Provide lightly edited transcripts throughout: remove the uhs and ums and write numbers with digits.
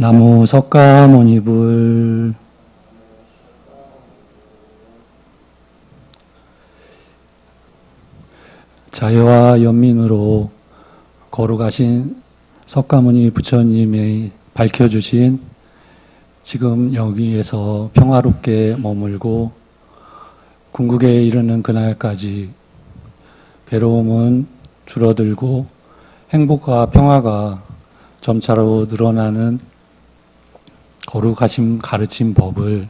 나무 석가모니불. 자유와 연민으로 거룩하신 석가모니 부처님이 밝혀주신 지금 여기에서 평화롭게 머물고 궁극에 이르는 그날까지 괴로움은 줄어들고 행복과 평화가 점차로 늘어나는 거룩하심 가르친 법을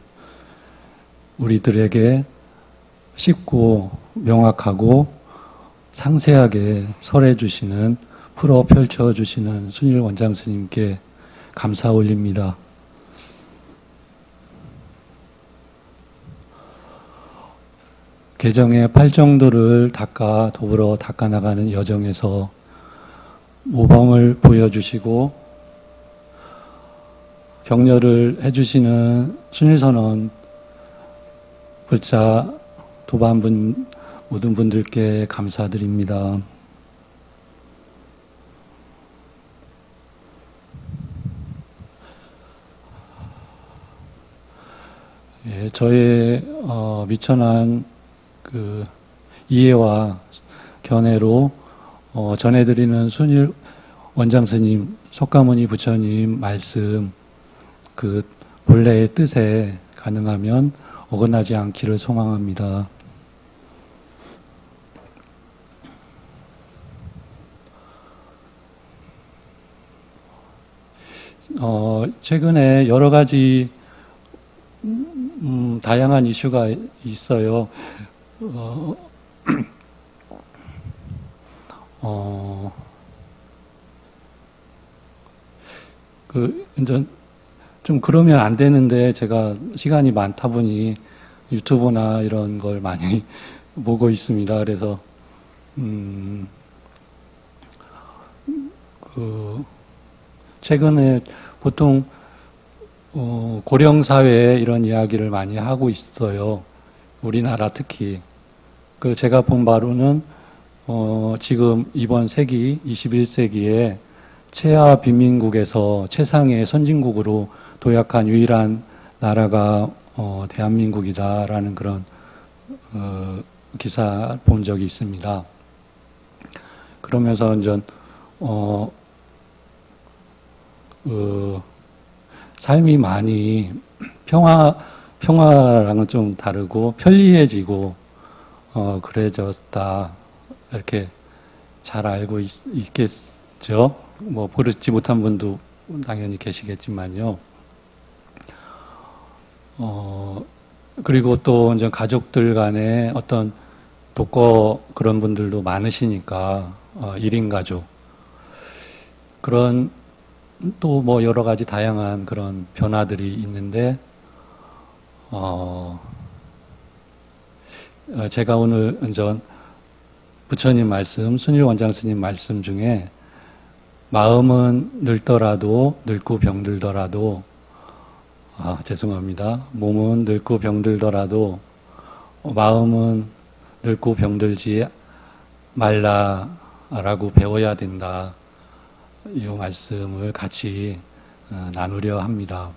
우리들에게 쉽고 명확하고 상세하게 설해 주시는, 풀어 펼쳐 주시는 순일 원장 스님께 감사 올립니다. 개정의 팔정도를 더불어 닦아나가는 여정에서 모범을 보여주시고 격려를 해주시는 순일선언 불자 도반분 모든 분들께 감사드립니다. 예, 저의 미천한 그 이해와 견해로 전해드리는 순일 원장 스님, 석가모니 부처님 말씀 그 본래의 뜻에 가능하면 어긋나지 않기를 소망합니다. 최근에 여러 가지 다양한 이슈가 있어요. 이제 좀 그러면 안 되는데 제가 시간이 많다 보니 유튜브나 이런 걸 많이 보고 있습니다. 그래서 최근에 보통 고령 사회에 이런 이야기를 많이 하고 있어요. 우리나라 특히. 제가 본 바로는 지금 이번 세기 21세기에 최하 빈민국에서 최상의 선진국으로 도약한 유일한 나라가 대한민국이다라는 그런 기사 본 적이 있습니다. 그러면서 이제 삶이 많이 평화랑은 좀 다르고 편리해지고 그래졌다 이렇게 잘 알고 있겠죠. 뭐 그렇지 못한 분도 당연히 계시겠지만요. 그리고 또 이제 가족들 간에 어떤 독거 그런 분들도 많으시니까 1인 가족 그런 또 뭐 여러 가지 다양한 그런 변화들이 있는데 제가 오늘 이제 부처님 말씀, 순일 원장 스님 말씀 중에 마음은 늙더라도 늙고 병들더라도 죄송합니다. 몸은 늙고 병들더라도 마음은 늙고 병들지 말라라고 배워야 된다. 이 말씀을 같이 나누려 합니다.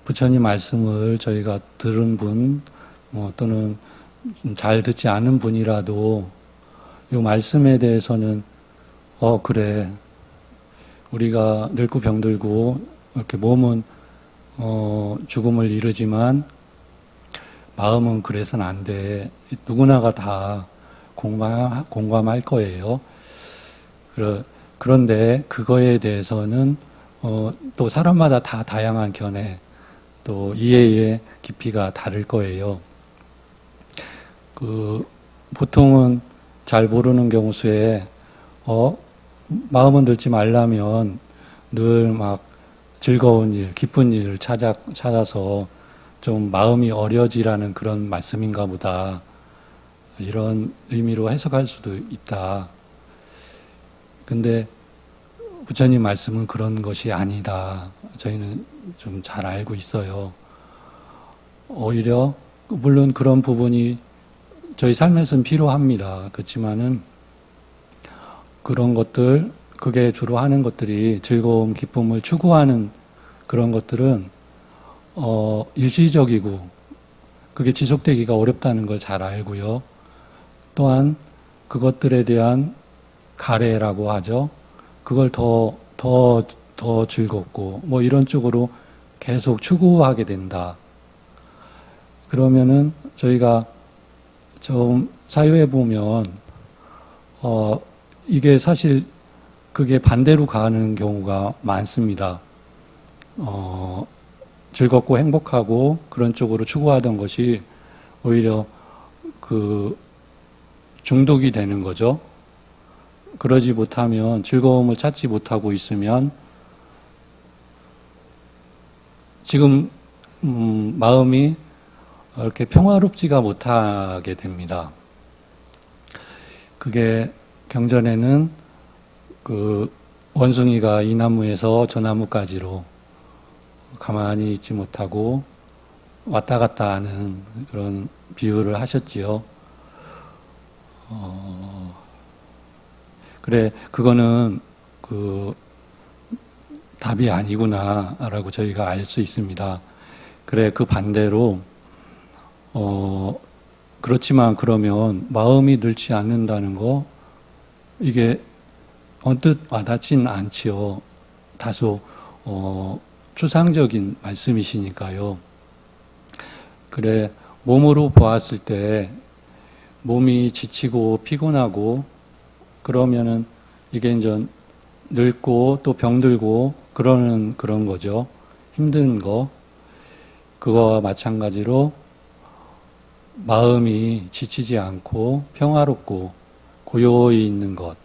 부처님 말씀을 저희가 들은 분 또는 잘 듣지 않은 분이라도 이 말씀에 대해서는 그래 우리가 늙고 병들고 이렇게 몸은 죽음을 이르지만 마음은 그래서는 안 돼. 누구나가 다 공감할 거예요. 그런데 그거에 대해서는 또 사람마다 다 다양한 견해 또 이해의 깊이가 다를 거예요. 보통은 잘 모르는 경우 수에 마음은 들지 말라면 늘 막 즐거운 일, 기쁜 일을 찾아서 좀 마음이 어려지라는 그런 말씀인가 보다. 이런 의미로 해석할 수도 있다. 근데 부처님 말씀은 그런 것이 아니다. 저희는 좀 잘 알고 있어요. 오히려 물론 그런 부분이 저희 삶에서는 필요합니다. 그렇지만은 그런 것들, 그게 주로 하는 것들이 즐거움, 기쁨을 추구하는 그런 것들은 일시적이고 그게 지속되기가 어렵다는 걸 잘 알고요. 또한 그것들에 대한 가래라고 하죠. 그걸 더 즐겁고 뭐 이런 쪽으로 계속 추구하게 된다. 그러면은 저희가 좀 사유해 보면 이게 사실 그게 반대로 가는 경우가 많습니다. 즐겁고 행복하고 그런 쪽으로 추구하던 것이 오히려 그 중독이 되는 거죠. 그러지 못하면 즐거움을 찾지 못하고 있으면 지금 마음이 이렇게 평화롭지가 못하게 됩니다. 그게 경전에는 그 원숭이가 이 나무에서 저 나무까지로 가만히 있지 못하고 왔다 갔다 하는 그런 비유를 하셨지요. 그래, 그거는 그 답이 아니구나라고 저희가 알 수 있습니다. 그래, 그 반대로 그렇지만 그러면 마음이 늘지 않는다는 거 이게 언뜻 와닿진 않지요. 다소 추상적인 말씀이시니까요. 그래, 몸으로 보았을 때 몸이 지치고 피곤하고 그러면은 이게 이제 늙고 또 병들고 그런 거죠. 힘든 거. 그거와 마찬가지로 마음이 지치지 않고 평화롭고 고요히 있는 것.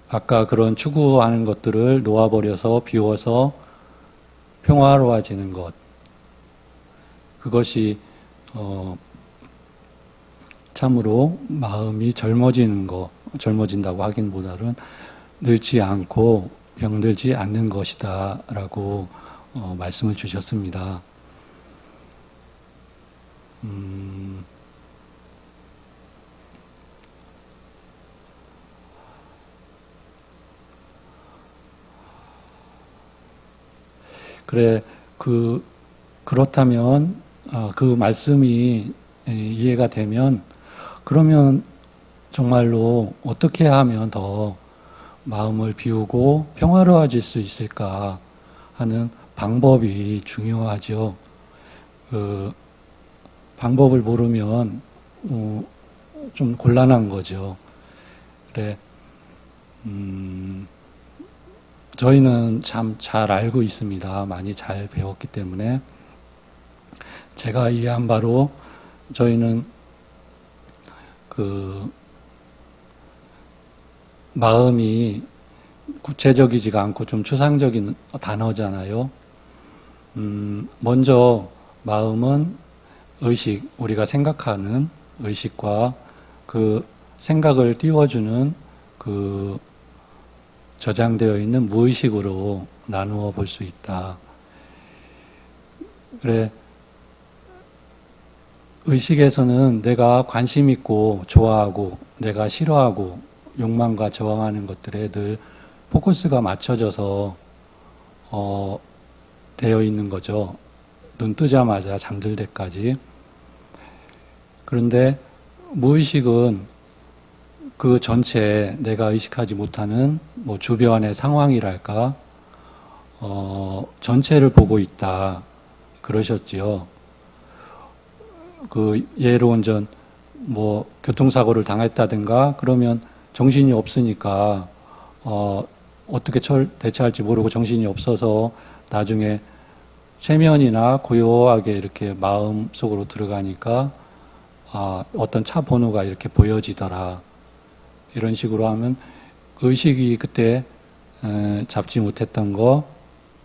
아까 그런 추구하는 것들을 놓아버려서 비워서 평화로워지는 것. 그것이 참으로 마음이 젊어지는 거, 젊어진다고 하긴보다는 늙지 않고 병들지 않는 것이다 라고 말씀을 주셨습니다. 그래, 그렇다면, 그 말씀이 이해가 되면, 그러면 정말로 어떻게 하면 더 마음을 비우고 평화로워질 수 있을까 하는 방법이 중요하죠. 그 방법을 모르면 좀 곤란한 거죠. 그래, 저희는 참 잘 알고 있습니다. 많이 잘 배웠기 때문에 제가 이해한 바로 저희는 그 마음이 구체적이지가 않고 좀 추상적인 단어잖아요. 먼저 마음은 의식, 우리가 생각하는 의식과 그 생각을 띄워주는 그 저장되어 있는 무의식으로 나누어 볼 수 있다. 그래, 의식에서는 내가 관심 있고 좋아하고 내가 싫어하고 욕망과 저항하는 것들에 늘 포커스가 맞춰져서 되어 있는 거죠. 눈 뜨자마자 잠들 때까지. 그런데 무의식은 그 전체 내가 의식하지 못하는 뭐 주변의 상황이랄까 전체를 보고 있다 그러셨지요. 그 예로 운전 뭐 교통사고를 당했다든가 그러면 정신이 없으니까 어떻게 대처할지 모르고 정신이 없어서 나중에 최면이나 고요하게 이렇게 마음 속으로 들어가니까 어떤 차 번호가 이렇게 보여지더라. 이런 식으로 하면 의식이 그때 잡지 못했던 거,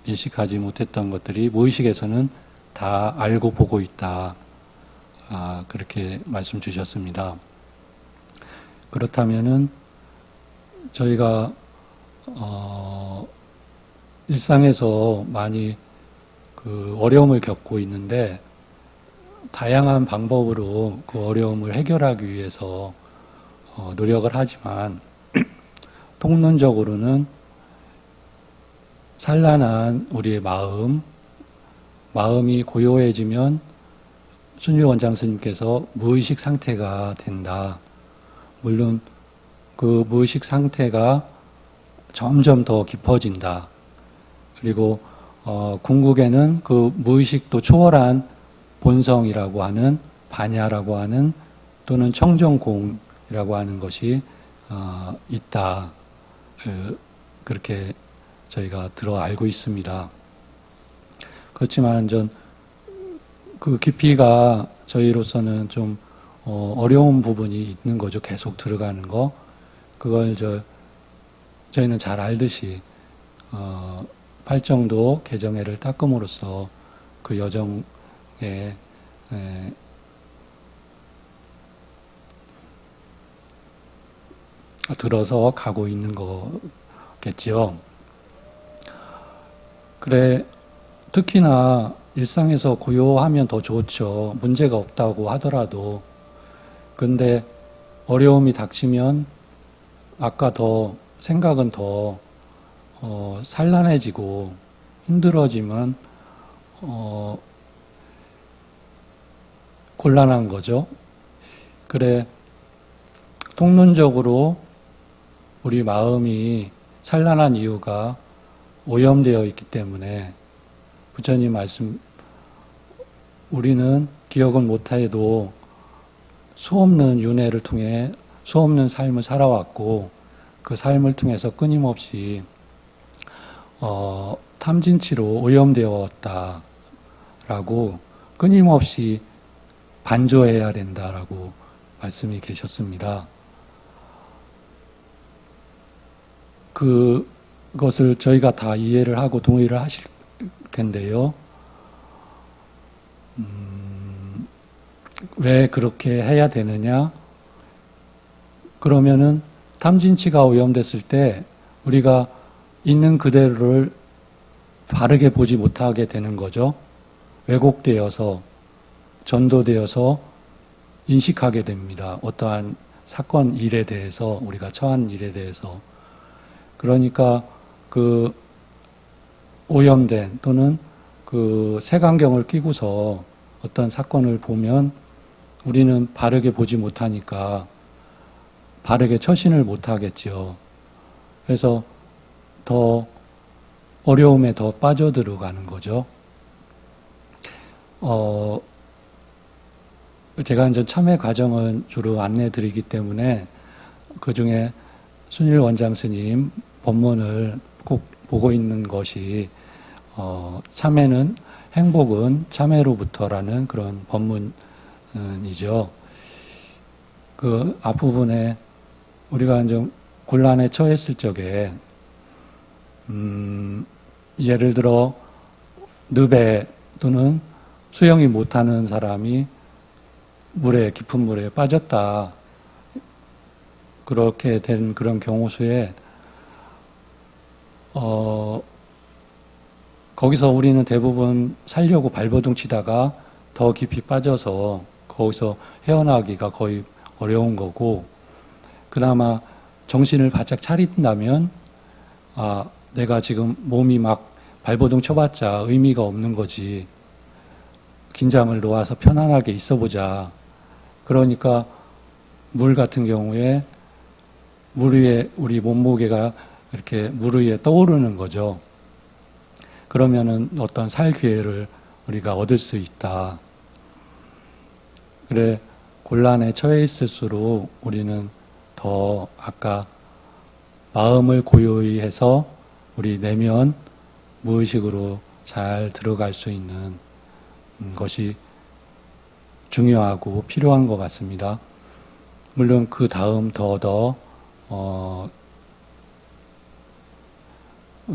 인식하지 못했던 것들이 무의식에서는 다 알고 보고 있다. 그렇게 말씀 주셨습니다. 그렇다면은 저희가 일상에서 많이 그 어려움을 겪고 있는데 다양한 방법으로 그 어려움을 해결하기 위해서 노력을 하지만 통론적으로는 산란한 우리의 마음이 고요해지면 순일 원장 스님께서 무의식 상태가 된다. 물론 그 무의식 상태가 점점 더 깊어진다. 그리고 궁극에는 그 무의식도 초월한 본성이라고 하는 반야라고 하는 또는 청정공이라고 하는 것이 있다. 그렇게 저희가 들어 알고 있습니다. 그렇지만 그 깊이가 저희로서는 좀 어려운 부분이 있는 거죠. 계속 들어가는 거. 그걸 저희는 잘 알듯이 팔정도 개정회를 닦음으로써 그 여정에 들어서 가고 있는 거겠지요. 그래, 특히나 일상에서 고요하면 더 좋죠. 문제가 없다고 하더라도. 근데 어려움이 닥치면 아까 더 생각은 더 산란해지고 힘들어지면 곤란한 거죠. 그래, 통론적으로 우리 마음이 산란한 이유가 오염되어 있기 때문에 부처님 말씀, 우리는 기억은 못해도 수없는 윤회를 통해 수없는 삶을 살아왔고 그 삶을 통해서 끊임없이 탐진치로 오염되었다라고 끊임없이 반조해야 된다라고 말씀이 계셨습니다. 그것을 저희가 다 이해를 하고 동의를 하실 텐데요. 왜 그렇게 해야 되느냐? 그러면은 탐진치가 오염됐을 때 우리가 있는 그대로를 바르게 보지 못하게 되는 거죠. 왜곡되어서 전도되어서 인식하게 됩니다. 어떠한 사건 일에 대해서 우리가 처한 일에 대해서. 그러니까 그 오염된 또는 그 색안경을 끼고서 어떤 사건을 보면 우리는 바르게 보지 못하니까 바르게 처신을 못하겠지요. 그래서 더 어려움에 더 빠져들어가는 거죠. 제가 이제 참회 과정은 주로 안내 드리기 때문에 그 중에 순일 원장 스님 법문을 꼭 보고 있는 것이 참회는 행복은 참회로부터라는 그런 법문이죠. 그 앞부분에 우리가 이제 곤란에 처했을 적에 예를 들어 늪에 또는 수영이 못하는 사람이 깊은 물에 빠졌다. 그렇게 된 그런 경우 수에 거기서 우리는 대부분 살려고 발버둥 치다가 더 깊이 빠져서 거기서 헤어나기가 거의 어려운 거고, 그나마 정신을 바짝 차린다면 내가 지금 몸이 막 발버둥 쳐봤자 의미가 없는 거지. 긴장을 놓아서 편안하게 있어보자. 그러니까 물 같은 경우에 물 위에 우리 몸무게가 이렇게 물 위에 떠오르는 거죠. 그러면은 어떤 살 기회를 우리가 얻을 수 있다. 그래, 곤란에 처해 있을수록 우리는 더 아까 마음을 고요히 해서 우리 내면 무의식으로 잘 들어갈 수 있는 것이 중요하고 필요한 것 같습니다. 물론 그 다음 더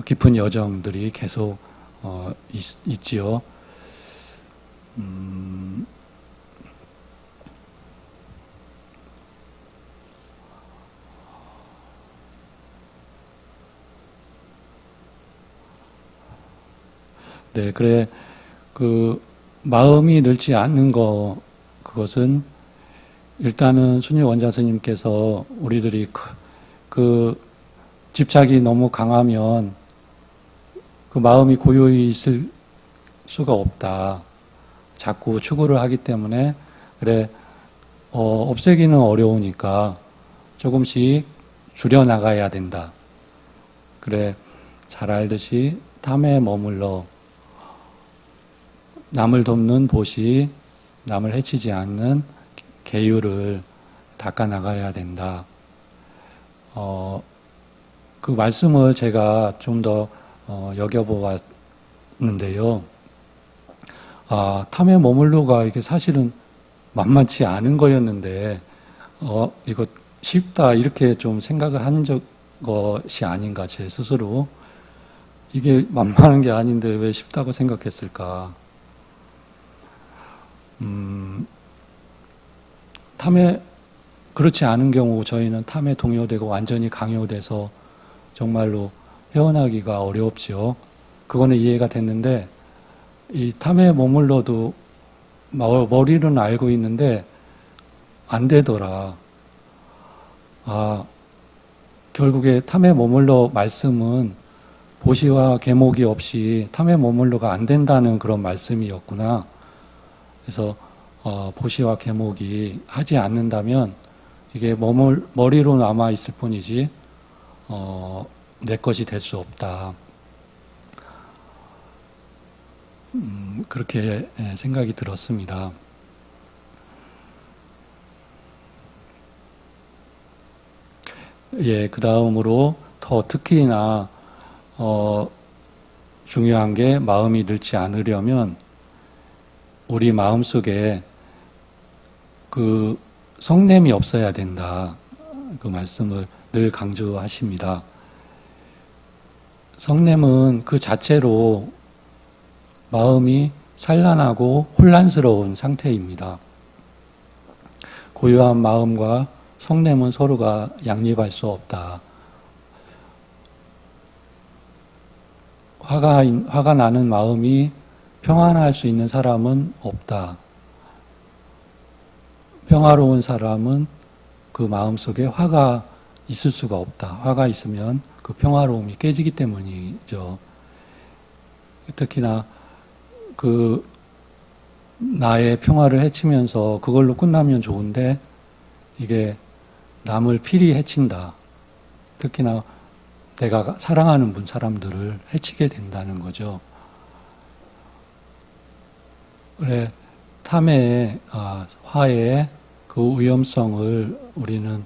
깊은 여정들이 계속 있지요. 네, 그래, 그, 마음이 늙지 않는 그것은 일단은 순일 원장 스님께서 우리들이 집착이 너무 강하면 그 마음이 고요히 있을 수가 없다. 자꾸 추구를 하기 때문에 그래 없애기는 어려우니까 조금씩 줄여나가야 된다. 그래 잘 알듯이 탐에 머물러 남을 돕는 보시, 남을 해치지 않는 계율을 닦아나가야 된다. 그 말씀을 제가 좀 더 여겨보았는데요. 탐에 머물러가 이게 사실은 만만치 않은 거였는데, 이거 쉽다, 이렇게 좀 생각을 한 것이 아닌가, 제 스스로. 이게 만만한 게 아닌데 왜 쉽다고 생각했을까. 탐에, 그렇지 않은 경우 저희는 탐에 동요되고 완전히 강요돼서 정말로 헤어나기가 어렵지요. 그거는 이해가 됐는데, 이 탐에 머물러도 머리는 알고 있는데 안 되더라. 결국에 탐에 머물러 말씀은 보시와 계목이 없이 탐에 머물러가 안 된다는 그런 말씀이었구나. 그래서 보시와 계목이 하지 않는다면 이게 머리로 남아 있을 뿐이지 내 것이 될 수 없다. 그렇게 생각이 들었습니다. 예, 그 다음으로 더 특히나 중요한 게 마음이 늙지 않으려면 우리 마음속에 그 성냄이 없어야 된다. 그 말씀을 늘 강조하십니다. 성냄은 그 자체로 마음이 산란하고 혼란스러운 상태입니다. 고요한 마음과 성냄은 서로가 양립할 수 없다. 화가 나는 마음이 평안할 수 있는 사람은 없다. 평화로운 사람은 그 마음속에 화가 있을 수가 없다. 화가 있으면 그 평화로움이 깨지기 때문이죠. 특히나 그 나의 평화를 해치면서 그걸로 끝나면 좋은데 이게 남을 필히 해친다. 특히나 내가 사랑하는 사람들을 해치게 된다는 거죠. 그래, 탐의, 화의 그 위험성을 우리는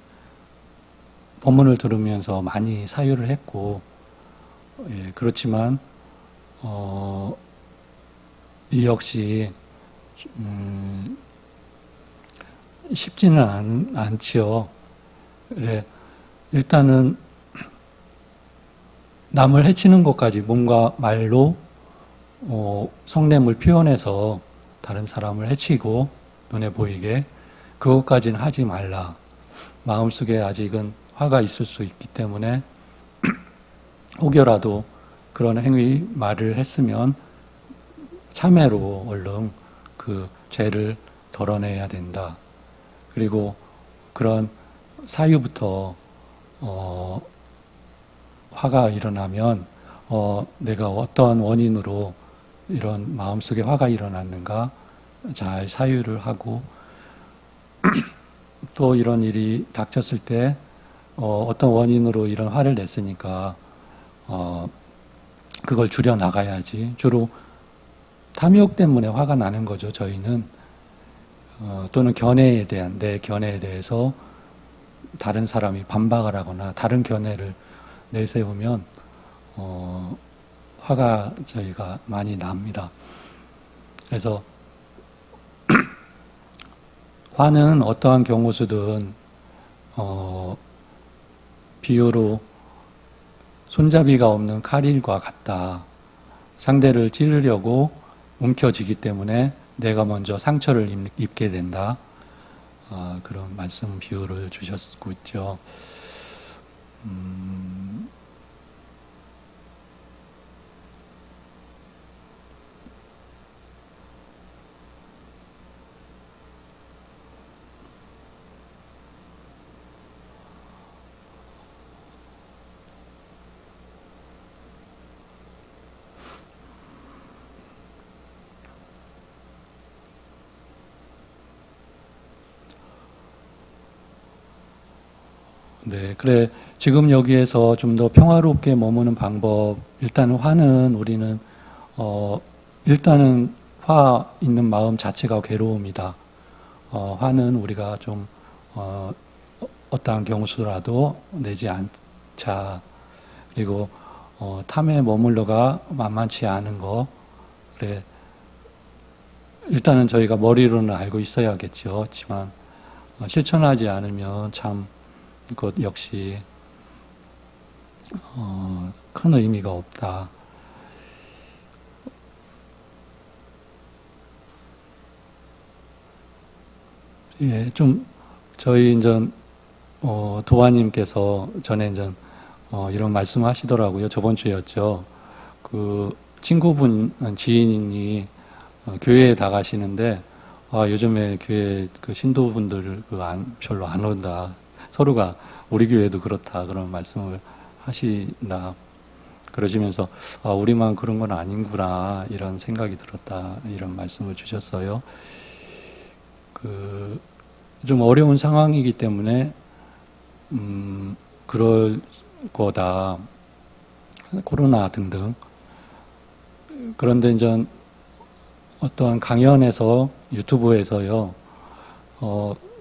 본문을 들으면서 많이 사유를 했고, 예, 그렇지만, 이 역시, 쉽지는 않지요. 그래, 일단은 남을 해치는 것까지 뭔가 말로 성냄을 표현해서 다른 사람을 해치고 눈에 보이게 그것까지는 하지 말라. 마음속에 아직은 화가 있을 수 있기 때문에 혹여라도 그런 행위 말을 했으면 참회로 얼른 그 죄를 덜어내야 된다. 그리고 그런 사유부터 화가 일어나면 내가 어떠한 원인으로 이런 마음속에 화가 일어났는가 잘 사유를 하고 또 이런 일이 닥쳤을 때 어떤 원인으로 이런 화를 냈으니까 그걸 줄여 나가야지. 주로 탐욕 때문에 화가 나는 거죠. 저희는 또는 견해에 대한 내 견해에 대해서 다른 사람이 반박을 하거나 다른 견해를 내세우면 화가 저희가 많이 납니다. 그래서 화는 어떠한 경우수든 비유로 손잡이가 없는 칼일과 같다. 상대를 찌르려고 움켜쥐기 때문에 내가 먼저 상처를 입게 된다. 그런 말씀 비유를 주셨고 있죠. 네, 그래. 지금 여기에서 좀 더 평화롭게 머무는 방법, 일단은 화는 우리는, 일단은 화 있는 마음 자체가 괴로움이다. 화는 우리가 좀, 어떠한 경수라도 내지 않자. 그리고, 탐에 머물러가 만만치 않은 거. 그래. 일단은 저희가 머리로는 알고 있어야겠죠. 그렇지만, 실천하지 않으면 참, 그것 역시, 큰 의미가 없다. 예, 좀, 저희 이제, 도화님께서 전에 이제, 이런 말씀 하시더라고요. 저번 주였죠. 그, 친구분, 지인이 교회에 다 가시는데, 아, 요즘에 교회 그 신도분들 별로 안 온다. 서로가 우리 교회도 그렇다. 그런 말씀을 하신다. 그러시면서, 아, 우리만 그런 건 아닌구나. 이런 생각이 들었다. 이런 말씀을 주셨어요. 좀 어려운 상황이기 때문에, 그럴 거다. 코로나 등등. 그런데 이제 어떠한 강연에서, 유튜브에서요,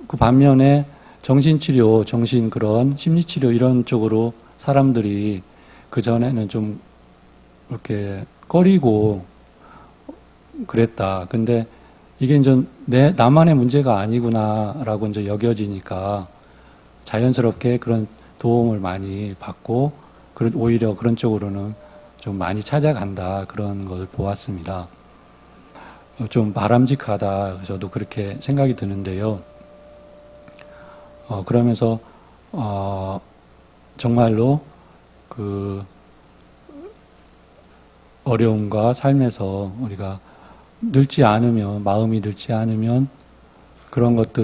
그 반면에 정신치료, 그런 심리치료 이런 쪽으로 사람들이 그전에는 좀 이렇게 꺼리고 그랬다. 근데 이게 이제 나만의 문제가 아니구나라고 이제 여겨지니까 자연스럽게 그런 도움을 많이 받고, 오히려 그런 쪽으로는 좀 많이 찾아간다. 그런 걸 보았습니다. 좀 바람직하다. 저도 그렇게 생각이 드는데요. 그러면서, 정말로 그 어려움과 삶에서 우리가 마음이 늙지 않으면 그런 것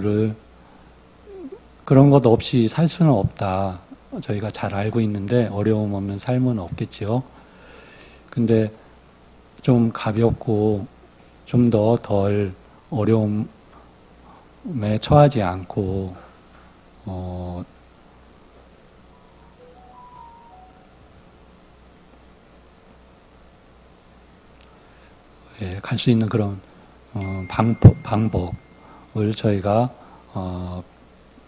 없이 살 수는 없다. 저희가 잘 알고 있는데 어려움 없는 삶은 없겠지요. 근데 좀 가볍고 좀 더 덜 어려움에 처하지 않고, 예, 갈 수 있는 그런 방법을 저희가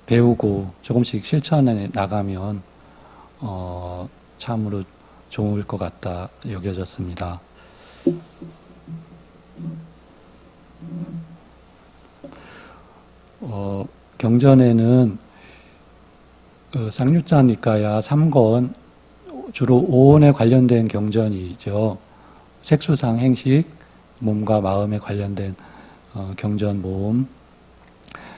배우고 조금씩 실천해 나가면 참으로 좋을 것 같다 여겨졌습니다. 경전에는 쌍유자 니까야 3권, 주로 오온에 관련된 경전이죠. 색수상 행식, 몸과 마음에 관련된 경전 모음.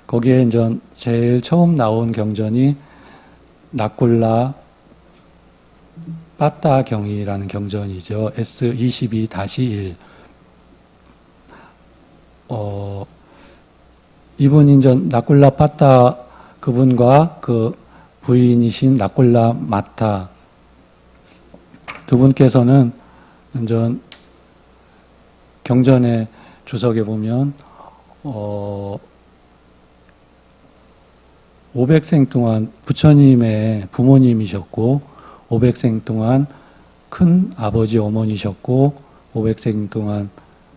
거기에 이제 제일 처음 나온 경전이 나꼴라 빠따 경이라는 경전이죠. S22-1. 이분이 이제 나꼴라 빠따 그분과 그 부인이신 나꼴라 마타 두 분께서는 이제 경전의 주석에 보면 500생 동안 부처님의 부모님이셨고 500생 동안 큰 아버지 어머니셨고 500생 동안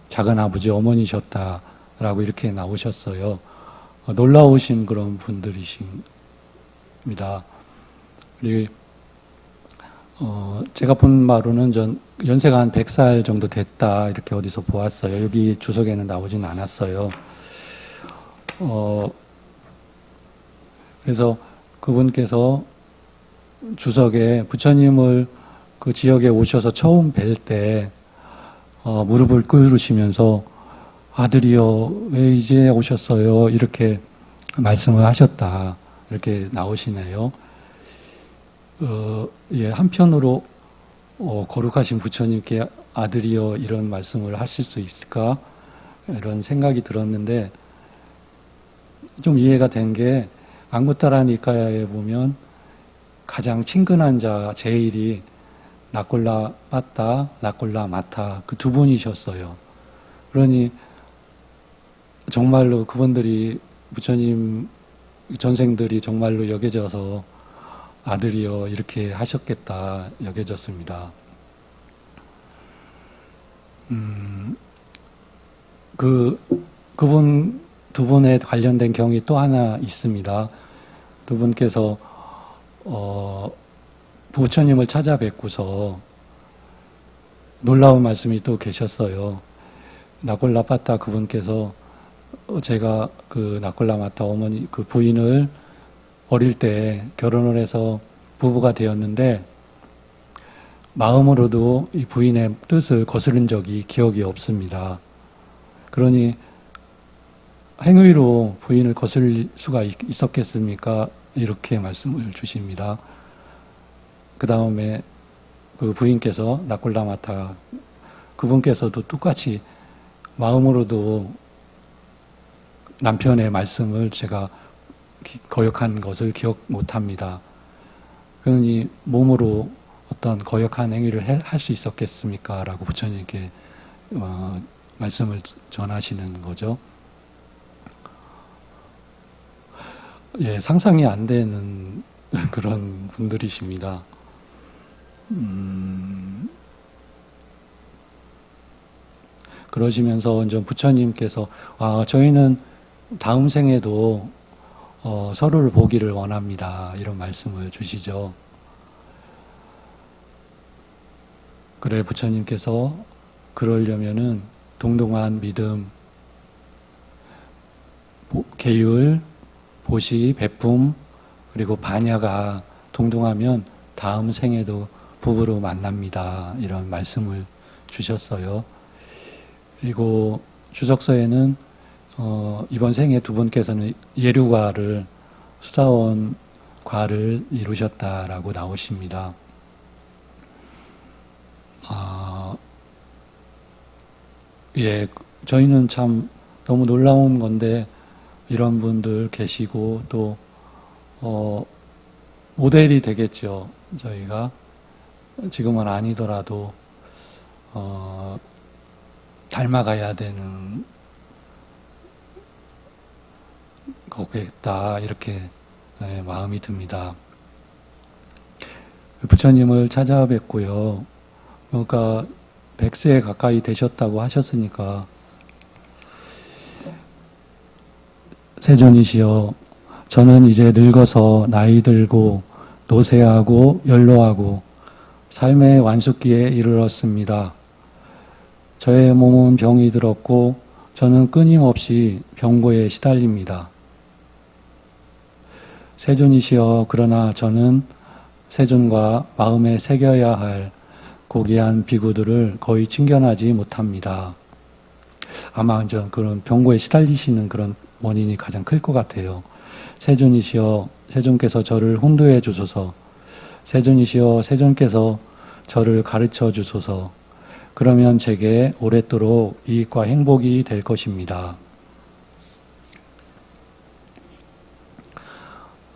작은 아버지 어머니셨다라고 이렇게 나오셨어요. 놀라우신 그런 분들이십니다. 그리고 제가 본 바로는 전 연세가 한 100살 정도 됐다 이렇게 어디서 보았어요. 여기 주석에는 나오진 않았어요. 그래서 그분께서 주석에 부처님을 그 지역에 오셔서 처음 뵐 때 무릎을 꿇으시면서 아들이여 왜 이제 오셨어요? 이렇게 말씀을 하셨다. 이렇게 나오시네요. 예, 한편으로 거룩하신 부처님께 아들이여 이런 말씀을 하실 수 있을까? 이런 생각이 들었는데 좀 이해가 된 게 앙구타라 니카야에 보면 가장 친근한 자 제일이 나꼴라 빠따, 나꼴라 마타 그 두 분이셨어요. 그러니 정말로 그분들이 부처님 전생들이 정말로 여겨져서 아들이여 이렇게 하셨겠다 여겨졌습니다. 그분 두 분에 관련된 경이 또 하나 있습니다. 두 분께서 부처님을 찾아뵙고서 놀라운 말씀이 또 계셨어요. 나콜라파타 그분께서 제가 그 나콜라마타 어머니 그 부인을 어릴 때 결혼을 해서 부부가 되었는데 마음으로도 이 부인의 뜻을 거스른 적이 기억이 없습니다. 그러니 행위로 부인을 거슬 수가 있었겠습니까? 이렇게 말씀을 주십니다. 그 다음에 그 부인께서 나콜라마타 그분께서도 똑같이 마음으로도 남편의 말씀을 제가 거역한 것을 기억 못합니다. 그러니 몸으로 어떤 거역한 행위를 할 수 있었겠습니까? 라고 부처님께 말씀을 전하시는 거죠. 예, 상상이 안 되는 그런 분들이십니다. 그러시면서 이제 부처님께서 저희는 다음 생에도 서로를 보기를 원합니다. 이런 말씀을 주시죠. 그래 부처님께서 그러려면은 동동한 믿음, 계율, 보시, 베품, 그리고 반야가 동동하면 다음 생에도 부부로 만납니다. 이런 말씀을 주셨어요. 그리고 주석서에는 이번 생에 두 분께서는 예류과를 수사원 과를 이루셨다라고 나오십니다. 예, 저희는 참 너무 놀라운 건데 이런 분들 계시고 또 모델이 되겠죠. 저희가 지금은 아니더라도 닮아가야 되는 거겠다 이렇게 마음이 듭니다. 부처님을 찾아뵙고요. 그러니까 100세 가까이 되셨다고 하셨으니까 세존이시여 저는 이제 늙어서 나이 들고 노쇠하고 연로하고 삶의 완숙기에 이르렀습니다. 저의 몸은 병이 들었고 저는 끊임없이 병고에 시달립니다. 세존이시여 그러나 저는 세존과 마음에 새겨야 할 고귀한 비구들을 거의 친견하지 못합니다. 아마 이제 그런 병고에 시달리시는 그런 원인이 가장 클 것 같아요. 세존이시여 세존께서 저를 혼도해 주소서. 세존이시여 세존께서 저를 가르쳐 주소서. 그러면 제게 오랫도록 이익과 행복이 될 것입니다.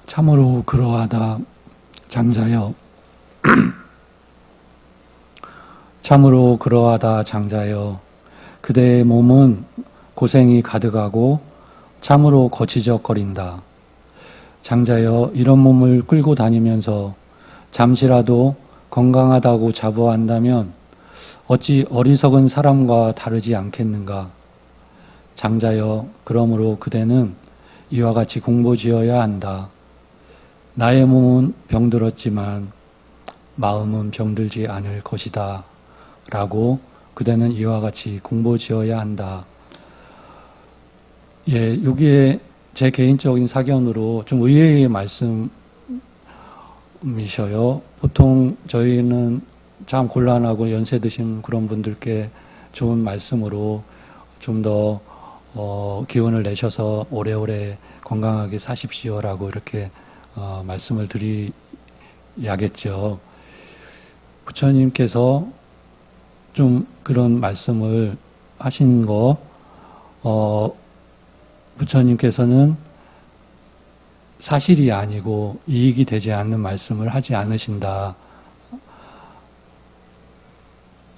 참으로 그러하다 장자여 참으로 그러하다 장자여 그대의 몸은 고생이 가득하고 참으로 거치적거린다. 장자여 이런 몸을 끌고 다니면서 잠시라도 건강하다고 자부한다면 어찌 어리석은 사람과 다르지 않겠는가. 장자여 그러므로 그대는 이와 같이 공부지어야 한다. 나의 몸은 병들었지만 마음은 병들지 않을 것이다. 라고 그대는 이와 같이 공부지어야 한다. 예, 여기에 제 개인적인 사견으로 좀 의외의 말씀이셔요. 보통 저희는 참 곤란하고 연세 드신 그런 분들께 좋은 말씀으로 좀 더 기운을 내셔서 오래오래 건강하게 사십시오라고 이렇게 말씀을 드려야겠죠. 부처님께서 좀 그런 말씀을 하신 거, 부처님께서는 사실이 아니고 이익이 되지 않는 말씀을 하지 않으신다.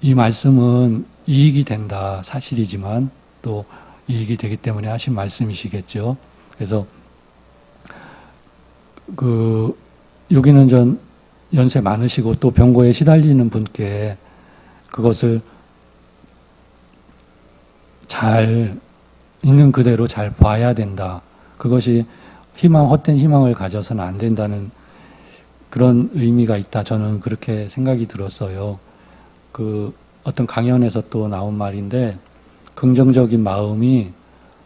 이 말씀은 이익이 된다. 사실이지만 또 이익이 되기 때문에 하신 말씀이시겠죠. 그래서 여기는 전 연세 많으시고 또 병고에 시달리는 분께 그것을 잘 있는 그대로 잘 봐야 된다. 그것이 헛된 희망을 가져서는 안 된다는 그런 의미가 있다. 저는 그렇게 생각이 들었어요. 그 어떤 강연에서 또 나온 말인데, 긍정적인 마음이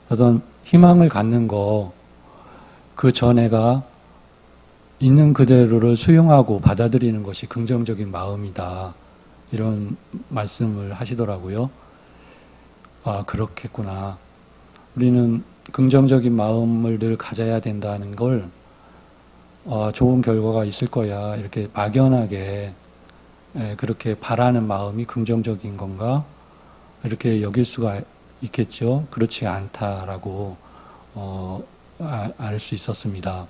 어떤 희망을 갖는 거, 그 전에가 있는 그대로를 수용하고 받아들이는 것이 긍정적인 마음이다. 이런 말씀을 하시더라고요. 아, 그렇겠구나. 우리는 긍정적인 마음을 늘 가져야 된다는 걸, 좋은 결과가 있을 거야. 이렇게 막연하게, 그렇게 바라는 마음이 긍정적인 건가? 이렇게 여길 수가 있겠죠. 그렇지 않다라고, 알 수 있었습니다.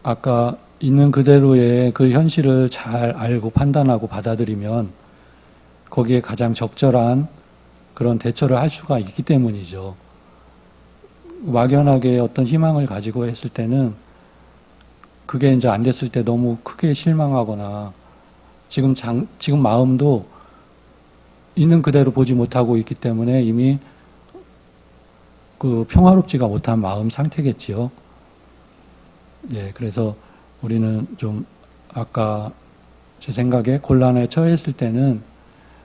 아까 있는 그대로의 그 현실을 잘 알고 판단하고 받아들이면 거기에 가장 적절한 그런 대처를 할 수가 있기 때문이죠. 막연하게 어떤 희망을 가지고 했을 때는 그게 이제 안 됐을 때 너무 크게 실망하거나 지금 마음도 있는 그대로 보지 못하고 있기 때문에 이미 그 평화롭지가 못한 마음 상태겠지요. 예, 그래서 우리는 좀 아까 제 생각에 곤란에 처했을 때는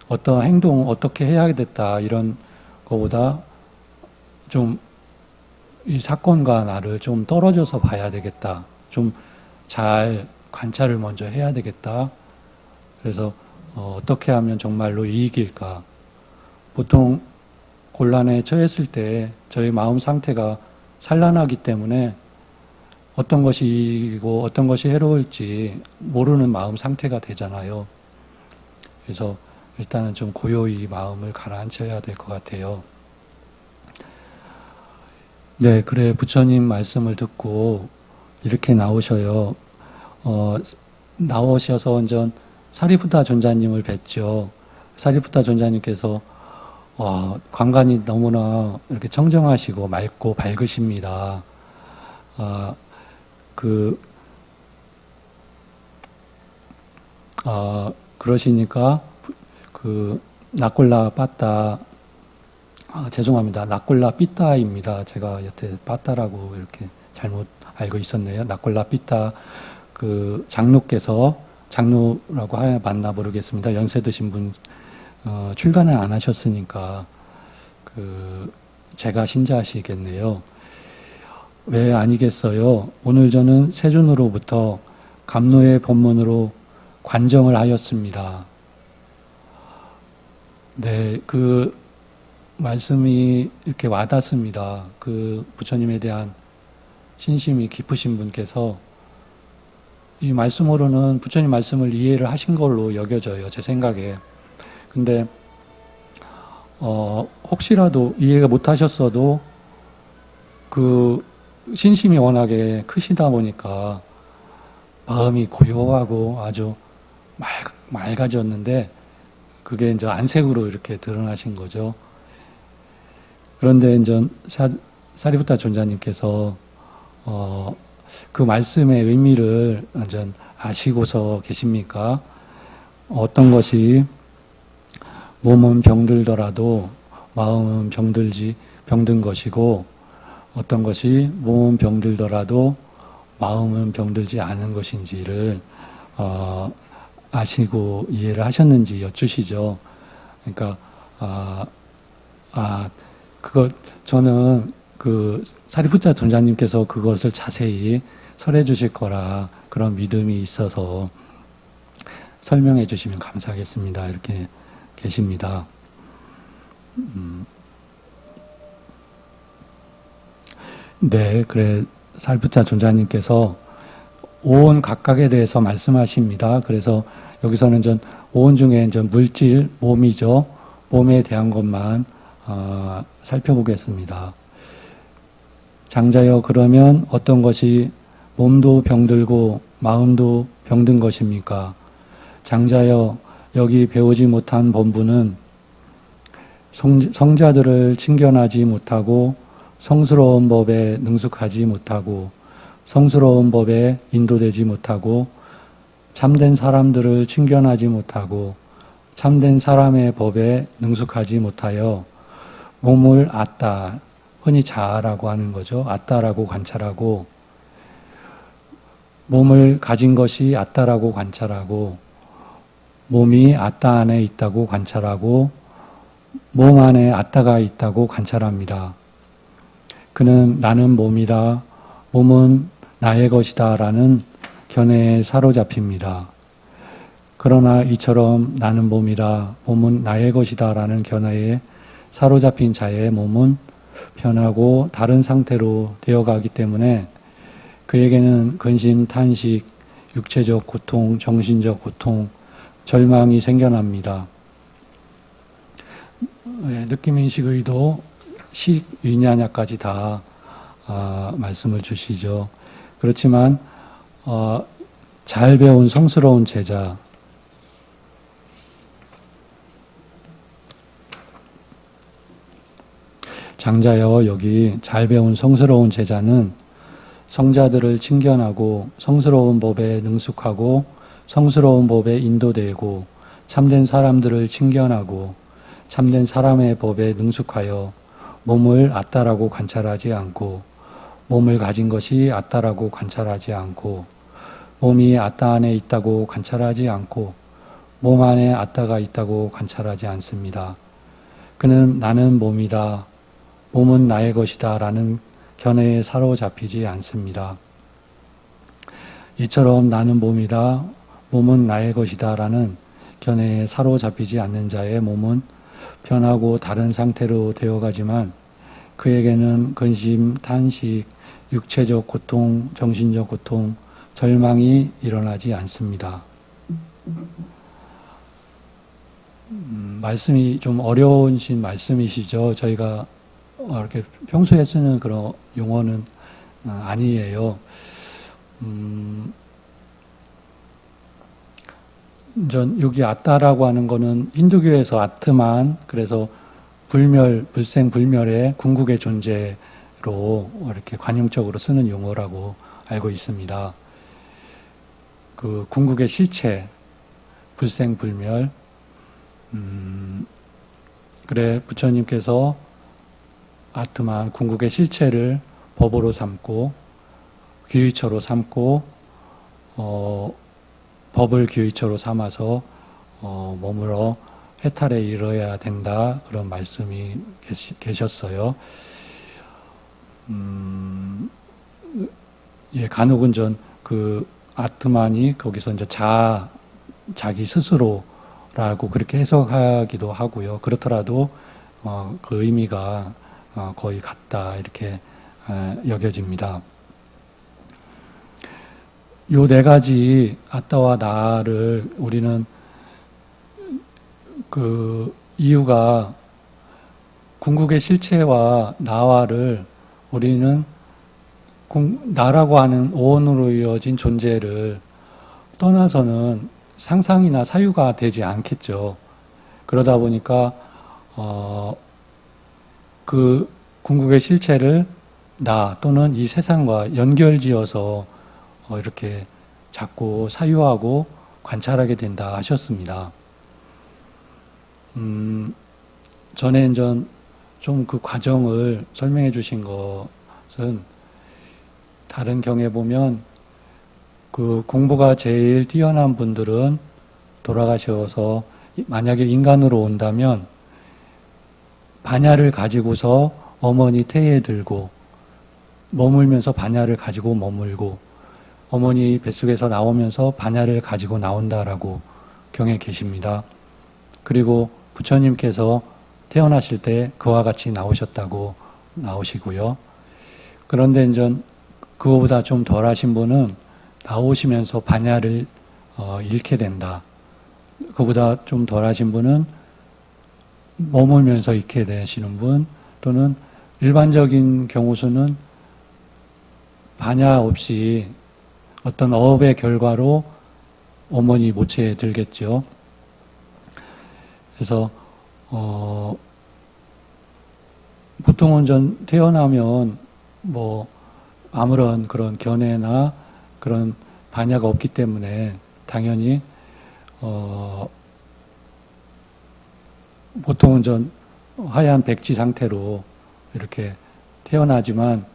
어떤 행동 어떻게 해야겠다 이런 거보다 좀 이 사건과 나를 좀 떨어져서 봐야 되겠다. 좀 잘 관찰을 먼저 해야 되겠다. 그래서 어떻게 하면 정말로 이익일까. 보통 곤란에 처했을 때 저희 마음 상태가 산란하기 때문에 어떤 것이 이익이고 어떤 것이 해로울지 모르는 마음 상태가 되잖아요. 그래서 일단은 좀 고요히 마음을 가라앉혀야 될 것 같아요. 네, 그래 부처님 말씀을 듣고 이렇게 나오셔요. 나오셔서 완전 사리푸타 존자님을 뵀죠. 사리푸타 존자님께서 관간이 너무나 이렇게 청정하시고 맑고 밝으십니다. 그러시니까 나꼴라 빠따, 죄송합니다. 나꼴라 삐따입니다. 제가 여태 빠따라고 이렇게 잘못 알고 있었네요. 나꼴라 삐따 장로라고 해야 맞나 모르겠습니다. 연세 드신 분 출가는 안 하셨으니까 제가 신자시겠네요. 왜 아니겠어요? 오늘 저는 세존으로부터 감로의 법문으로 관정을 하였습니다. 네, 그 말씀이 이렇게 와닿습니다. 그 부처님에 대한 신심이 깊으신 분께서 이 말씀으로는 부처님 말씀을 이해를 하신 걸로 여겨져요. 제 생각에. 근데 혹시라도 이해가 못 하셨어도 그 신심이 워낙에 크시다 보니까 마음이 고요하고 아주 맑아졌는데 그게 이제 안색으로 이렇게 드러나신 거죠. 그런데 이제 사리푸타 존자님께서 그 말씀의 의미를 완전 아시고서 계십니까? 어떤 것이 몸은 병들더라도 마음은 병든 것이고 어떤 것이 몸은 병들더라도 마음은 병들지 않은 것인지를 아시고 이해를 하셨는지 여쭈시죠. 그러니까 저는 그 사리푸타 존자님께서 그것을 자세히 설해 주실 거라 그런 믿음이 있어서 설명해 주시면 감사하겠습니다. 이렇게 계십니다. 네, 그래 사리푸타 존자님께서 오온 각각에 대해서 말씀하십니다. 그래서 여기서는 전 오온 중에 전 물질, 몸이죠. 몸에 대한 것만 살펴보겠습니다. 장자여, 그러면 어떤 것이 몸도 병들고 마음도 병든 것입니까? 장자여, 여기 배우지 못한 본부는 성자들을 친견하지 못하고 성스러운 법에 능숙하지 못하고 성스러운 법에 인도되지 못하고 참된 사람들을 친견하지 못하고 참된 사람의 법에 능숙하지 못하여 몸을 아따, 흔히 자아라고 하는 거죠. 아따라고 관찰하고 몸을 가진 것이 아따라고 관찰하고 몸이 아따 안에 있다고 관찰하고 몸 안에 아따가 있다고 관찰합니다. 그는 나는 몸이다, 몸은 나의 것이다 라는 견해에 사로잡힙니다. 그러나 이처럼 나는 몸이다, 몸은 나의 것이다 라는 견해에 사로잡힌 자의 몸은 변하고 다른 상태로 되어가기 때문에 그에게는 근심, 탄식, 육체적 고통, 정신적 고통, 절망이 생겨납니다. 느낌인식 의도, 식, 위냐냐까지 다 말씀을 주시죠. 그렇지만 잘 배운 성스러운 제자, 장자여, 여기 잘 배운 성스러운 제자는 성자들을 친견하고 성스러운 법에 능숙하고 성스러운 법에 인도되고 참된 사람들을 친견하고 참된 사람의 법에 능숙하여 몸을 아따라고 관찰하지 않고 몸을 가진 것이 아따라고 관찰하지 않고 몸이 아따 안에 있다고 관찰하지 않고 몸 안에 아따가 있다고 관찰하지 않습니다. 그는 나는 몸이다, 몸은 나의 것이다 라는 견해에 사로잡히지 않습니다. 이처럼 나는 몸이다, 몸은 나의 것이다 라는 견해에 사로잡히지 않는 자의 몸은 변하고 다른 상태로 되어가지만 그에게는 근심, 탄식, 육체적 고통, 정신적 고통, 절망이 일어나지 않습니다. 말씀이 좀 어려우신 말씀이시죠. 저희가 이렇게 평소에 쓰는 그런 용어는 아니에요. 여기 아따라고 하는 거는 힌두교에서 아트만, 그래서 불멸, 불생 불멸의 궁극의 존재로 이렇게 관용적으로 쓰는 용어라고 알고 있습니다. 그 궁극의 실체, 불생 불멸. 그래 부처님께서 아트만, 궁극의 실체를 법으로 삼고 귀의처로 삼고 법을 귀의처로 삼아서 머물러 해탈에 이르러야 된다, 그런 말씀이 계셨어요. 예, 간혹은 그 아트만이 거기서 이제 자기 스스로라고 그렇게 해석하기도 하고요. 그렇더라도 그 의미가 거의 같다, 이렇게 여겨집니다. 요 네 가지 아따와 나를 우리는 그 이유가 궁극의 실체와 나와를 우리는 나라고 하는 오온으로 이어진 존재를 떠나서는 상상이나 사유가 되지 않겠죠. 그러다 보니까 그 궁극의 실체를 나 또는 이 세상과 연결지어서 이렇게 자꾸 사유하고 관찰하게 된다 하셨습니다. 전에 좀 그 과정을 설명해 주신 것은 다른 경에 보면 그 공부가 제일 뛰어난 분들은 돌아가셔서 만약에 인간으로 온다면 반야를 가지고서 어머니 태에 들고 머물면서 반야를 가지고 머물고 어머니 뱃속에서 나오면서 반야를 가지고 나온다라고 경에 계십니다. 그리고 부처님께서 태어나실 때 그와 같이 나오셨다고 나오시고요. 그런데 이제 그거보다 좀 덜하신 분은 나오시면서 반야를 잃게 된다. 그보다 좀 덜하신 분은 머물면서 잃게 되시는 분, 또는 일반적인 경우수는 반야 없이 어떤 어업의 결과로 어머니 모체에 들겠죠. 그래서 보통은 태어나면 아무런 그런 견해나 그런 반야가 없기 때문에 당연히 보통은 전 하얀 백지 상태로 이렇게 태어나지만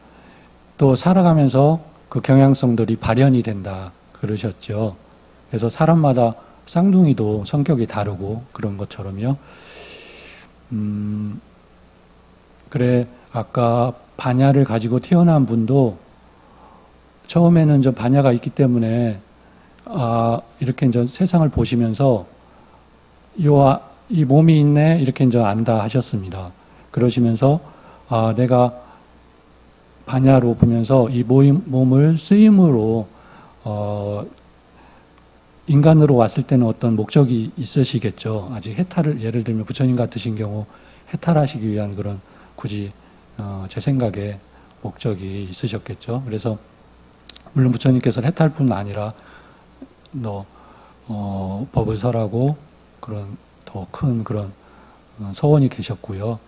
또 살아가면서 그 경향성들이 발현이 된다 그러셨죠. 그래서 사람마다 쌍둥이도 성격이 다르고 그런 것처럼요. 그래 아까 반야를 가지고 태어난 분도 처음에는 저 반야가 있기 때문에 이렇게 이제 세상을 보시면서 이 몸이 있네 이렇게 이제 안다 하셨습니다. 그러시면서 내가 반야로 보면서 이 몸을 쓰임으로 인간으로 왔을 때는 어떤 목적이 있으시겠죠. 아직 해탈을 예를 들면 부처님 같으신 경우 해탈하시기 위한 그런 굳이 제 생각에 목적이 있으셨겠죠. 그래서 물론 부처님께서는 해탈뿐 아니라 법을 설하고 그런 더 큰 그런 서원이 계셨고요.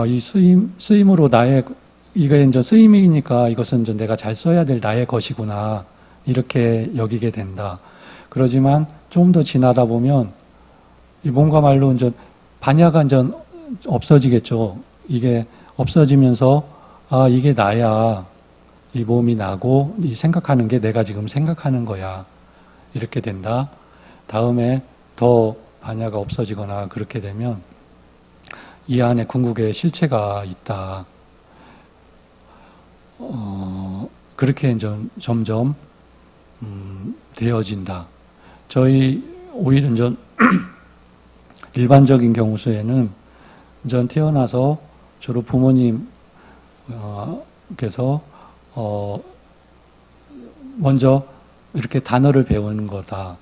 이 쓰임으로 이게 이제 쓰임이니까 이것은 이제 내가 잘 써야 될 나의 것이구나. 이렇게 여기게 된다. 그러지만 좀 더 지나다 보면 이 몸과 말로 이제 반야가 이제 없어지겠죠. 이게 없어지면서 이게 나야. 이 몸이 나고 이 생각하는 게 내가 지금 생각하는 거야. 이렇게 된다. 다음에 더 반야가 없어지거나 그렇게 되면 이 안에 궁극의 실체가 있다. 그렇게 이제 점점 되어진다. 저희 오히려 이제 일반적인 경우수에는 전 태어나서 주로 부모님께서 먼저 이렇게 단어를 배우는 거다.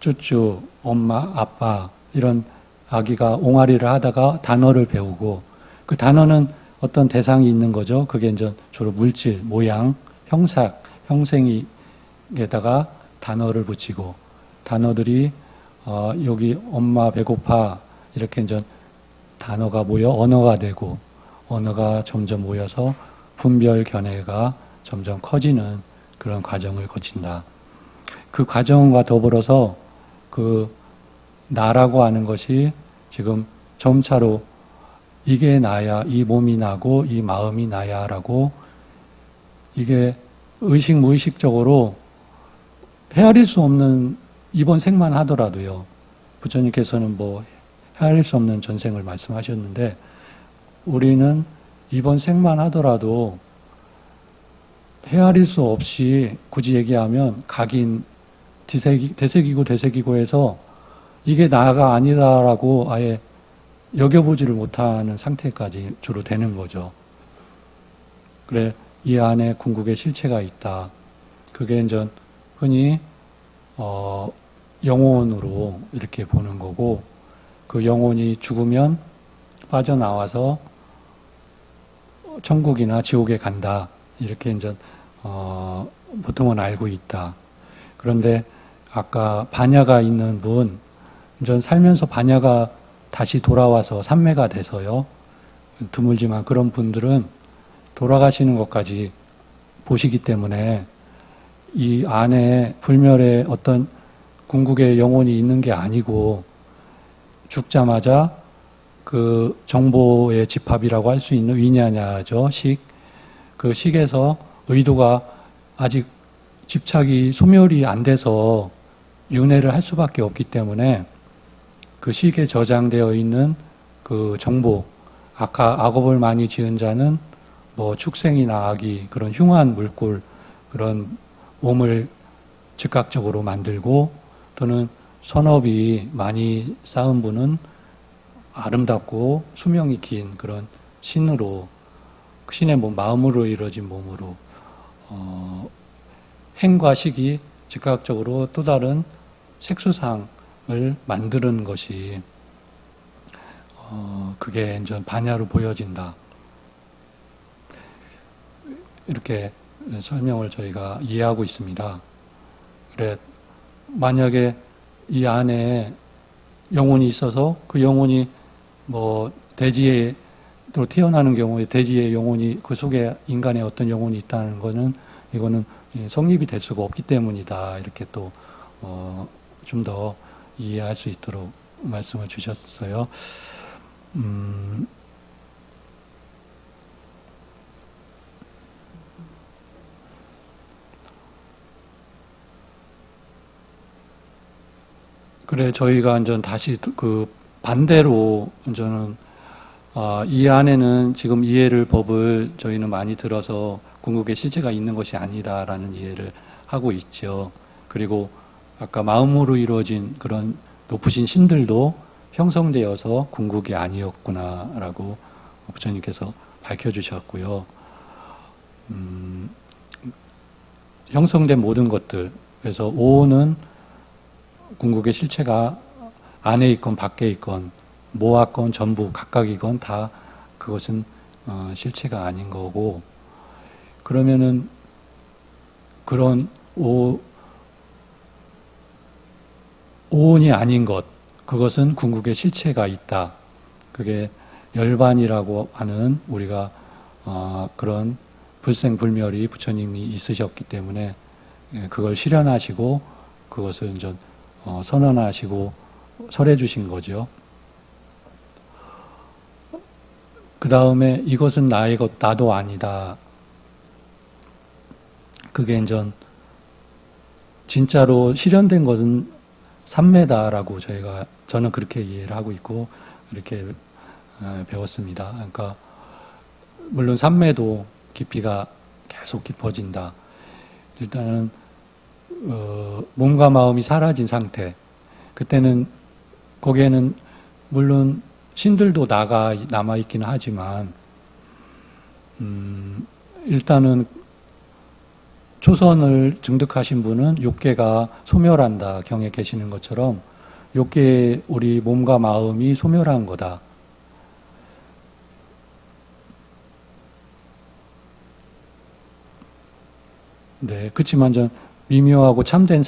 쭈쭈, 엄마, 아빠 이런 아기가 옹알이를 하다가 단어를 배우고 그 단어는 어떤 대상이 있는 거죠. 그게 이제 주로 물질, 모양, 형상, 형생에다가 단어를 붙이고 단어들이 여기 엄마 배고파 이렇게 이제 단어가 모여 언어가 되고 언어가 점점 모여서 분별 견해가 점점 커지는 그런 과정을 거친다. 그 과정과 더불어서 그 나라고 하는 것이 지금 점차로 이게 나야, 이 몸이 나고 이 마음이 나야라고 이게 의식 무의식적으로 헤아릴 수 없는 이번 생만 하더라도요. 부처님께서는 뭐 헤아릴 수 없는 전생을 말씀하셨는데 우리는 이번 생만 하더라도 헤아릴 수 없이 굳이 얘기하면 각인, 되새기고 되새기고 해서 이게 나가 아니다라고 아예 여겨보지를 못하는 상태까지 주로 되는 거죠. 그래, 이 안에 궁극의 실체가 있다. 그게 이제 흔히 영혼으로 이렇게 보는 거고 그 영혼이 죽으면 빠져나와서 천국이나 지옥에 간다. 이렇게 이제 보통은 알고 있다. 그런데 아까 반야가 있는 분, 전 살면서 반야가 다시 돌아와서 삼매가 돼서요. 드물지만 그런 분들은 돌아가시는 것까지 보시기 때문에 이 안에 불멸의 어떤 궁극의 영혼이 있는 게 아니고 죽자마자 그 정보의 집합이라고 할 수 있는 위냐냐죠. 그 식에서 의도가 아직 집착이 소멸이 안 돼서 윤회를 할 수밖에 없기 때문에 그 식에 저장되어 있는 그 정보, 악업을 많이 지은 자는 뭐 축생이나 악이 그런 흉한 물골, 그런 몸을 즉각적으로 만들고 또는 선업이 많이 쌓은 분은 아름답고 수명이 긴 그런 신으로, 신의 몸, 마음으로 이루어진 몸으로 행과 식이 즉각적으로 또 다른 색수상을 만드는 것이 그게 이제 반야로 보여진다. 이렇게 설명을 저희가 이해하고 있습니다. 그래, 만약에 이 안에 영혼이 있어서 그 영혼이 뭐 대지에 또 태어나는 경우에 대지의 영혼이 그 속에 인간의 어떤 영혼이 있다는 거는 이거는 성립이 될 수가 없기 때문이다. 이렇게 또 좀 더 이해할 수 있도록 말씀을 주셨어요. 그래 저희가 이제 다시 그 반대로 저는 이 안에는 지금 이해를 법을 저희는 많이 들어서 궁극의 실체가 있는 것이 아니다라는 이해를 하고 있죠. 그리고 아까 마음으로 이루어진 그런 높으신 신들도 형성되어서 궁극이 아니었구나라고 부처님께서 밝혀주셨고요. 형성된 모든 것들, 그래서 오는 궁극의 실체가 안에 있건 밖에 있건 모았건 전부 각각이건 다 그것은 실체가 아닌 거고, 그러면은 그런 오온이 아닌 것, 그것은 궁극의 실체가 있다. 그게 열반이라고 하는 우리가 그런 불생불멸이 부처님이 있으셨기 때문에 그걸 실현하시고 그것을 이제 선언하시고 설해 주신 거죠. 그 다음에 이것은 나의 것, 나도 아니다. 그게 이제 진짜로 실현된 것은 삼매다라고 저는 그렇게 이해를 하고 있고 이렇게 배웠습니다. 그러니까 물론 삼매도 깊이가 계속 깊어진다. 일단은 몸과 마음이 사라진 상태. 그때는 거기에는 물론 신들도 남아 있기는 하지만 일단은 초선을 증득하신 분은 욕계가 소멸한다 경에 계시는 것처럼 욕계에 우리 몸과 마음이 소멸한 거다. 네, 그렇지만 전 미묘하고 참된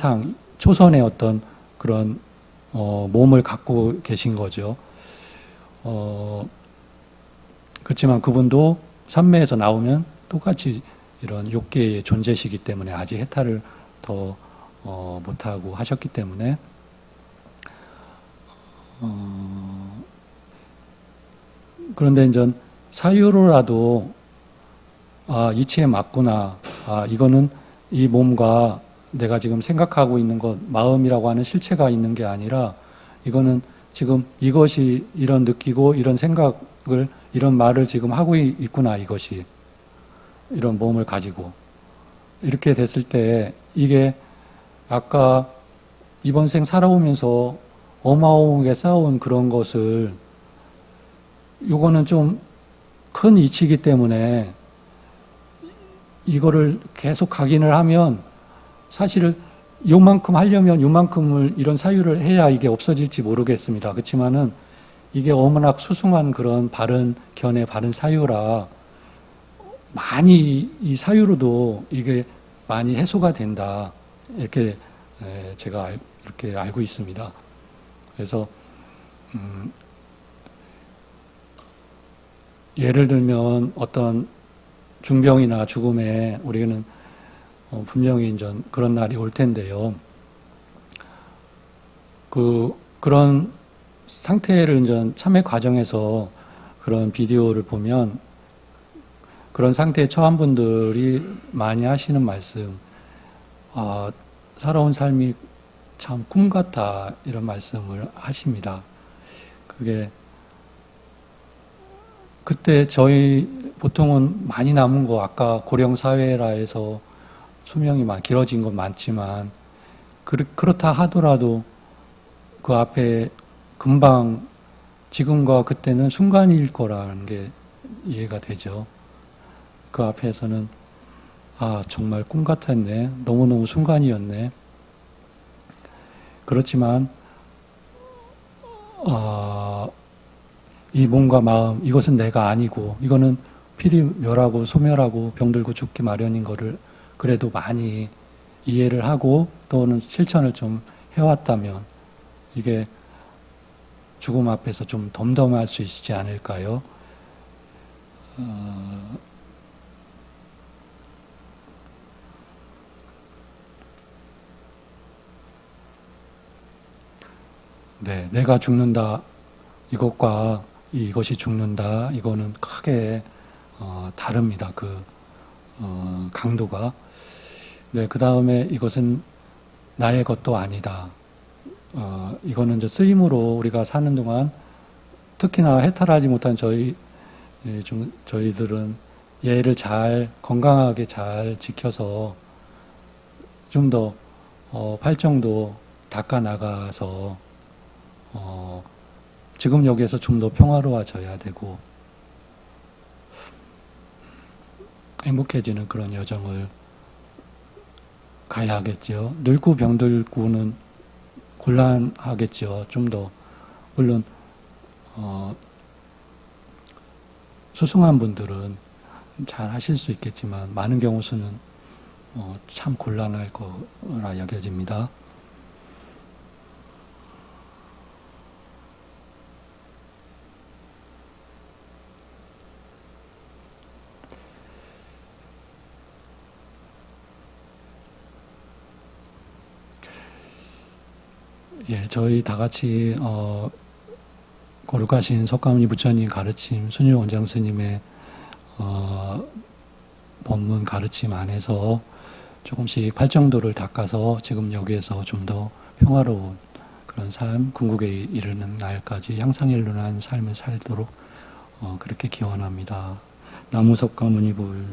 초선의 어떤 그런 몸을 갖고 계신 거죠. 그렇지만 그분도 삼매에서 나오면 똑같이 이런 욕계의 존재시기 때문에 아직 해탈을 더 못하고 하셨기 때문에 그런데 이제 사유로라도 이치에 맞구나. 이거는 이 몸과 내가 지금 생각하고 있는 것, 마음이라고 하는 실체가 있는 게 아니라 이거는 지금 이것이 이런 느끼고 이런 생각을 이런 말을 지금 하고 있구나. 이것이 이런 몸을 가지고 이렇게 됐을 때 이게 아까 이번 생 살아오면서 어마어마하게 쌓아온 그런 것을 요거는 좀 큰 이치이기 때문에 이거를 계속 각인을 하면 사실 요만큼 하려면 요만큼을 이런 사유를 해야 이게 없어질지 모르겠습니다. 그렇지만은 이게 어머나 수승한 그런 바른 견해, 바른 사유라 많이 이 사유로도 이게 많이 해소가 된다. 이렇게 제가 이렇게 알고 있습니다. 그래서 예를 들면 어떤 중병이나 죽음에 우리는 분명히 이제 그런 날이 올 텐데요. 그런 상태를 이제 참회 과정에서 그런 비디오를 보면 그런 상태에 처한 분들이 많이 하시는 말씀, 살아온 삶이 참 꿈 같다 이런 말씀을 하십니다. 그게 그때 저희 보통은 많이 남은 거 아까 고령 사회라 해서 수명이 길어진 건 많지만 그렇다 하더라도 그 앞에 금방 지금과 그때는 순간일 거라는 게 이해가 되죠. 그 앞에서는 정말 꿈 같았네. 너무너무 순간이었네. 그렇지만 이 몸과 마음 이것은 내가 아니고 이거는 필히 멸하고 소멸하고 병들고 죽기 마련인 거를 그래도 많이 이해를 하고 또는 실천을 좀 해왔다면 이게 죽음 앞에서 좀 덤덤할 수 있지 않을까요? 네, 내가 죽는다 이것과 이것이 죽는다 이거는 크게 다릅니다. 그 강도가. 네, 그 다음에 이것은 나의 것도 아니다. 이거는 이제 쓰임으로 우리가 사는 동안 특히나 해탈하지 못한 저희들은 얘를 잘 건강하게 잘 지켜서 좀 더 팔정도 닦아 나가서 지금 여기에서 좀 더 평화로워져야 되고 행복해지는 그런 여정을 가야 하겠죠. 늙고 병들고는 곤란하겠죠. 좀 더 물론 수승한 분들은 잘 하실 수 있겠지만 많은 경우 수는 참 곤란할 거라 여겨집니다. 예, 저희 다 같이 거룩하신 석가모니 부처님 가르침, 순유 원장 스님의 법문 가르침 안에서 조금씩 팔정도를 닦아서 지금 여기에서 좀 더 평화로운 그런 삶, 궁극에 이르는 날까지 향상일륜한 삶을 살도록 그렇게 기원합니다. 나무 석가모니 불.